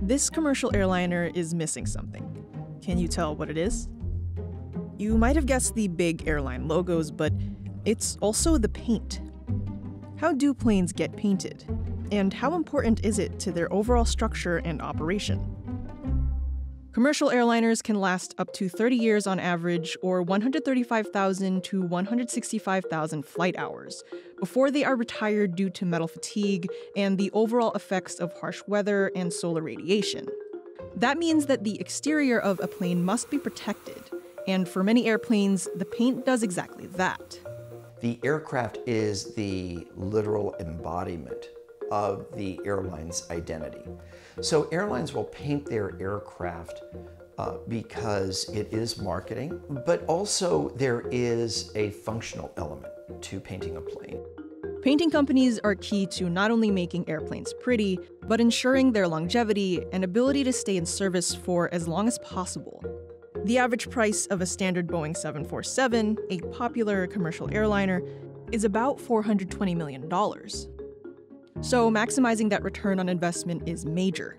This commercial airliner is missing something. Can you tell what it is? You might have guessed the big airline logos, but it's also the paint. How do planes get painted? And how important is it to their overall structure and operation? Commercial airliners can last up to 30 years on average, or 135,000 to 165,000 flight hours, before they are retired due to metal fatigue and the overall effects of harsh weather and solar radiation. That means that the exterior of a plane must be protected, and for many airplanes, the paint does exactly that. The aircraft is the literal embodiment of the airline's identity. So airlines will paint their aircraft because it is marketing, but also there is a functional element to painting a plane. Painting companies are key to not only making airplanes pretty, but ensuring their longevity and ability to stay in service for as long as possible. The average price of a standard Boeing 747, a popular commercial airliner, is about $420 million. So maximizing that return on investment is major.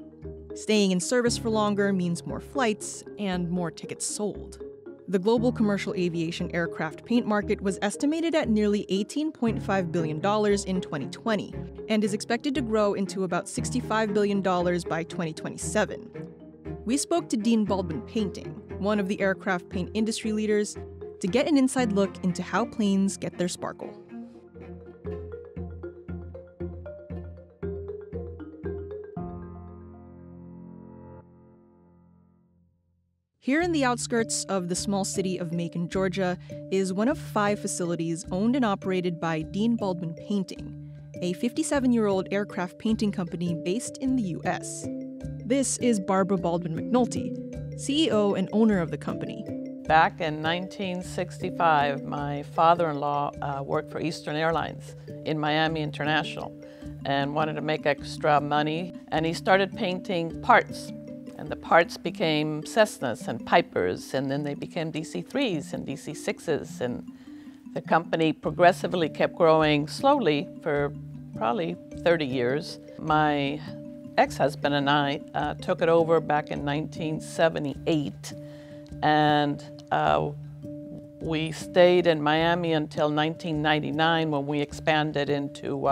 Staying in service for longer means more flights and more tickets sold. The global commercial aviation aircraft paint market was estimated at nearly $18.5 billion in 2020 and is expected to grow into about $65 billion by 2027. We spoke to Dean Baldwin Painting, one of the aircraft paint industry leaders, to get an inside look into how planes get their sparkle. Here in the outskirts of the small city of Macon, Georgia, is one of 5 facilities owned and operated by Dean Baldwin Painting, a 57-year-old aircraft painting company based in the U.S. This is Barbara Baldwin McNulty, CEO and owner of the company. Back in 1965, my father-in-law worked for Eastern Airlines in Miami International and wanted to make extra money, and he started painting parts. And the parts became Cessnas and Pipers, and then they became DC-3s and DC-6s, and the company progressively kept growing slowly for probably 30 years. My ex-husband and I took it over back in 1978, and we stayed in Miami until 1999 when we expanded into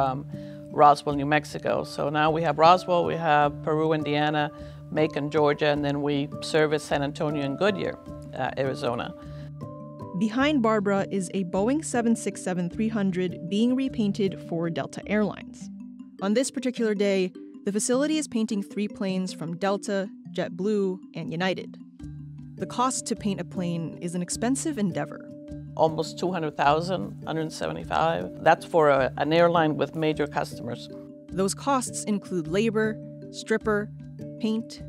Roswell, New Mexico. So now we have Roswell, we have Peru, Indiana, Macon, Georgia, and then we service San Antonio and Goodyear, Arizona. Behind Barbara is a Boeing 767-300 being repainted for Delta Airlines. On this particular day, the facility is painting 3 planes from Delta, JetBlue, and United. The cost to paint a plane is an expensive endeavor. Almost $200,000, $175,000. That's for an airline with major customers. Those costs include labor, stripper, paint,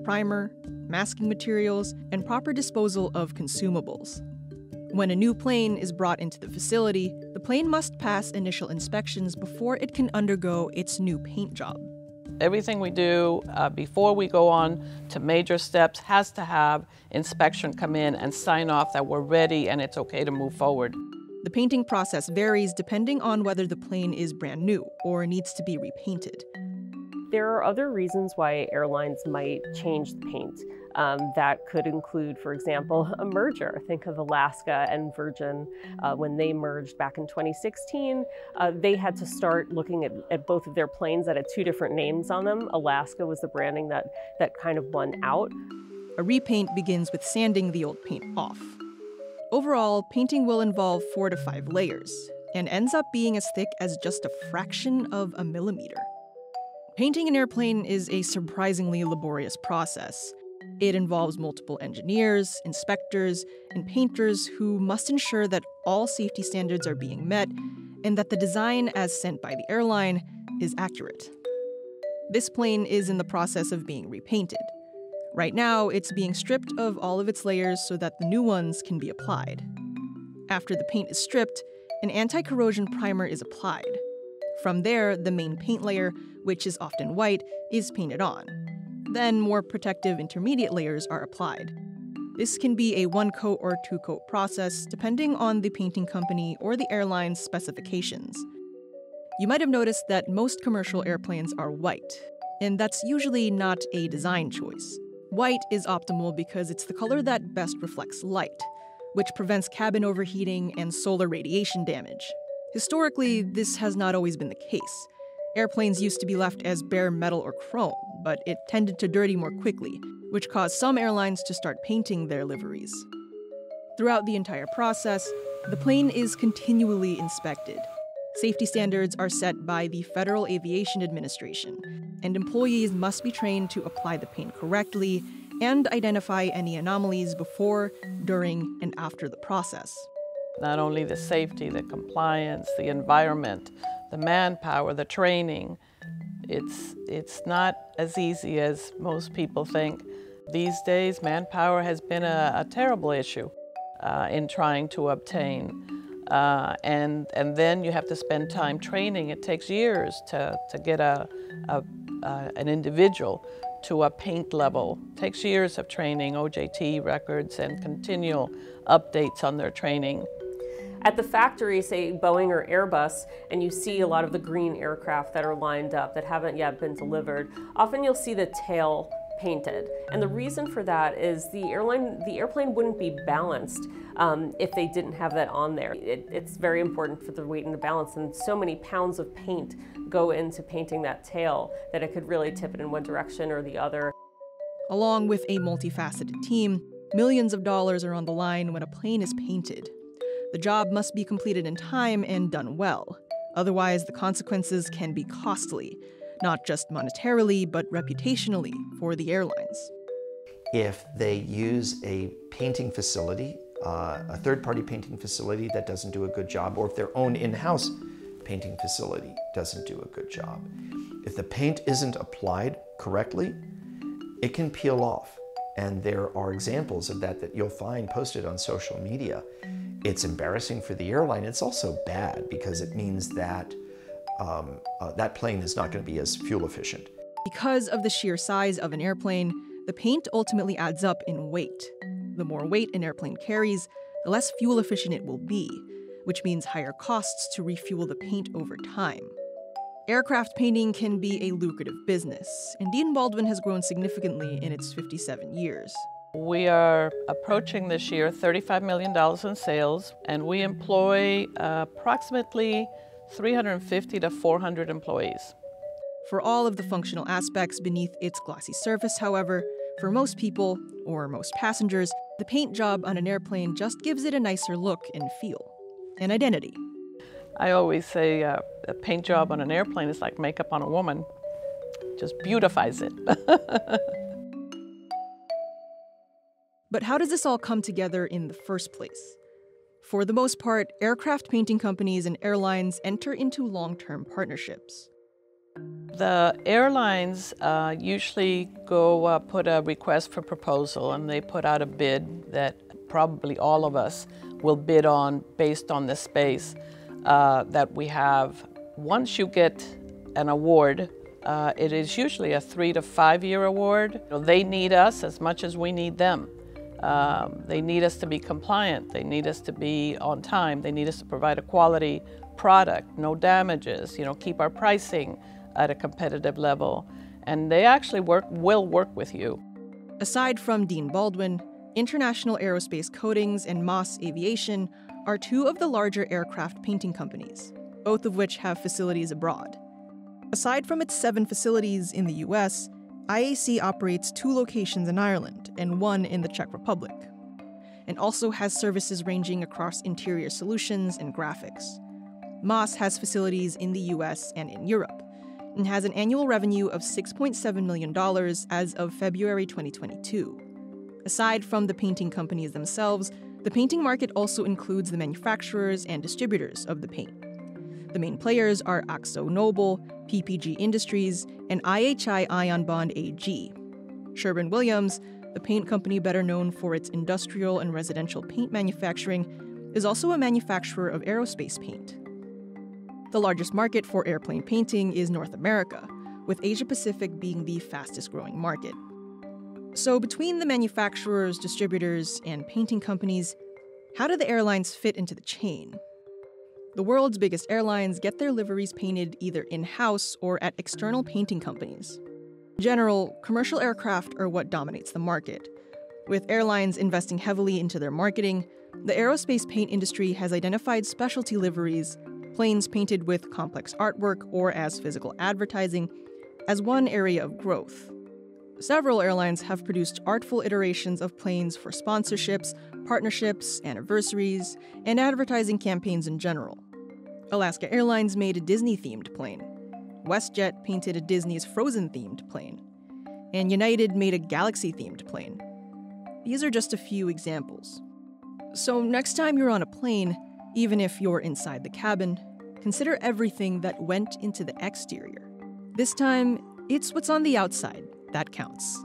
primer, masking materials, and proper disposal of consumables. When a new plane is brought into the facility, the plane must pass initial inspections before it can undergo its new paint job. Everything we do before we go on to major steps has to have inspection come in and sign off that we're ready and it's okay to move forward. The painting process varies depending on whether the plane is brand new or needs to be repainted. There are other reasons why airlines might change the paint. That could include, for example, a merger. Think of Alaska and Virgin. When they merged back in 2016, they had to start looking at both of their planes that had 2 different names on them. Alaska was the branding that kind of won out. A repaint begins with sanding the old paint off. Overall, painting will involve 4 to 5 layers and ends up being as thick as just a fraction of a millimeter. Painting an airplane is a surprisingly laborious process. It involves multiple engineers, inspectors, and painters who must ensure that all safety standards are being met and that the design as sent by the airline is accurate. This plane is in the process of being repainted. Right now, it's being stripped of all of its layers so that the new ones can be applied. After the paint is stripped, an anti-corrosion primer is applied. From there, the main paint layer, which is often white, is painted on. Then more protective intermediate layers are applied. This can be a 1-coat or 2-coat process, depending on the painting company or the airline's specifications. You might have noticed that most commercial airplanes are white. and that's usually not a design choice. White is optimal because it's the color that best reflects light, which prevents cabin overheating and solar radiation damage. Historically, this has not always been the case. Airplanes used to be left as bare metal or chrome, but it tended to dirty more quickly, which caused some airlines to start painting their liveries. Throughout the entire process, the plane is continually inspected. Safety standards are set by the Federal Aviation Administration, and employees must be trained to apply the paint correctly and identify any anomalies before, during, and after the process. Not only the safety, the compliance, the environment, the manpower, the training. It's not as easy as most people think. These days, manpower has been a terrible issue in trying to obtain. And then you have to spend time training. It takes years to get an individual to a paint level. It takes years of training, OJT records, and continual updates on their training. At the factory, say Boeing or Airbus, and you see a lot of the green aircraft that are lined up that haven't yet been delivered, often you'll see the tail painted. And the reason for that is the airplane wouldn't be balanced if they didn't have that on there. It's very important for the weight and the balance, and so many pounds of paint go into painting that tail that it could really tip it in one direction or the other. Along with a multifaceted team, millions of dollars are on the line when a plane is painted. The job must be completed in time and done well. Otherwise, the consequences can be costly, not just monetarily, but reputationally for the airlines. If they use a painting facility, a third-party painting facility that doesn't do a good job, or if their own in-house painting facility doesn't do a good job, if the paint isn't applied correctly, it can peel off. And there are examples of that you'll find posted on social media. It's embarrassing for the airline. It's also bad because it means that that plane is not going to be as fuel efficient. Because of the sheer size of an airplane, the paint ultimately adds up in weight. The more weight an airplane carries, the less fuel efficient it will be, which means higher costs to refuel the paint over time. Aircraft painting can be a lucrative business, and Baldwin has grown significantly in its 57 years. We are approaching this year $35 million in sales, and we employ approximately 350 to 400 employees. For all of the functional aspects beneath its glossy surface, however, for most people, or most passengers, the paint job on an airplane just gives it a nicer look and feel, an identity. I always say a paint job on an airplane is like makeup on a woman. Just beautifies it. But how does this all come together in the first place? For the most part, aircraft painting companies and airlines enter into long-term partnerships. The airlines usually go put a request for proposal, and they put out a bid that probably all of us will bid on based on the space that we have. Once you get an award, it is usually a 3 to 5 year award. They need us as much as we need them. They need us to be compliant. They need us to be on time. They need us to provide a quality product, no damages, keep our pricing at a competitive level. And they actually will work with you. Aside from Baldwin, International Aerospace Coatings and Moss Aviation are two of the larger aircraft painting companies, both of which have facilities abroad. Aside from its 7 facilities in the US, IAC operates 2 locations in Ireland and 1 in the Czech Republic, and also has services ranging across interior solutions and graphics. Moss has facilities in the US and in Europe, and has an annual revenue of $6.7 million as of February 2022. Aside from the painting companies themselves, the painting market also includes the manufacturers and distributors of the paint. The main players are AkzoNobel, PPG Industries, and IHI Ion Bond AG. Sherwin-Williams, the paint company better known for its industrial and residential paint manufacturing, is also a manufacturer of aerospace paint. The largest market for airplane painting is North America, with Asia-Pacific being the fastest-growing market. So between the manufacturers, distributors, and painting companies, how do the airlines fit into the chain? The world's biggest airlines get their liveries painted either in-house or at external painting companies. In general, commercial aircraft are what dominates the market. With airlines investing heavily into their marketing, the aerospace paint industry has identified specialty liveries, planes painted with complex artwork or as physical advertising, as one area of growth. Several airlines have produced artful iterations of planes for sponsorships, partnerships, anniversaries, and advertising campaigns in general. Alaska Airlines made a Disney-themed plane. WestJet painted a Disney's Frozen-themed plane. And United made a Galaxy-themed plane. These are just a few examples. So next time you're on a plane, even if you're inside the cabin, consider everything that went into the exterior. This time, it's what's on the outside that counts.